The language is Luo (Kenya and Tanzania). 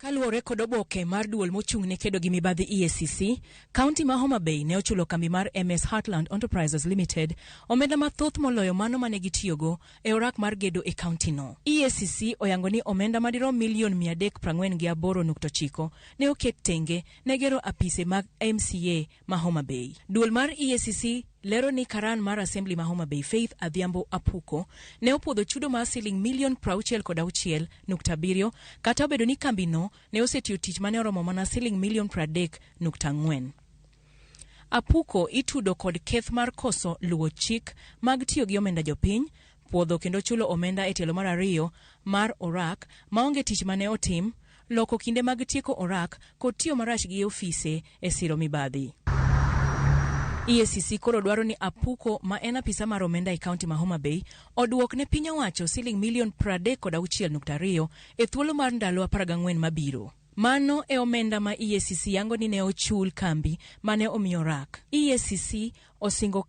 Kaluwore kod oboke mar duol mochung' ne kedo gi mibadhi EACC, kaunti ma Homa Bay ne ochulo kambi mar MS Heartland Enterprises Limited omenda mathoth moloyo mano mane gitiyogo e orak mar gedo e kaunti no. EACC oyango ni omenda madirom milion 348.9 ne oket tenge ne gero apise mag MCA ma Homa Bay. Duol mar EACC lero ni karan mar Assembly ma Homa Bay Faith Adhiambo Apuko ne opwodho chudo mar siling milion 66.7 kata obedo ni kambi no ne osetiyo tich mane oromo mana siling milion 30.4. Apuko itudo kod keth mar koso luwo chik mag tiyo gi omenda jopiny, puodho kendo chulo omenda e tielo mar ariyo mar orak maonge tich mane otim, loko kinde mag tieko orak kod tiyo marach gi ofise e siro mibadhi. EACC koro dwaro ni Apuko ma en apisa mar omenda e kaunti ma Homa Bay oduok ne piny owacho siling milion 36.2 e thuolo mar ndalo 14 mabiro. Mano e omenda ma EACC yango ni ne ochul kambi mane omiyo rak. EACC osingo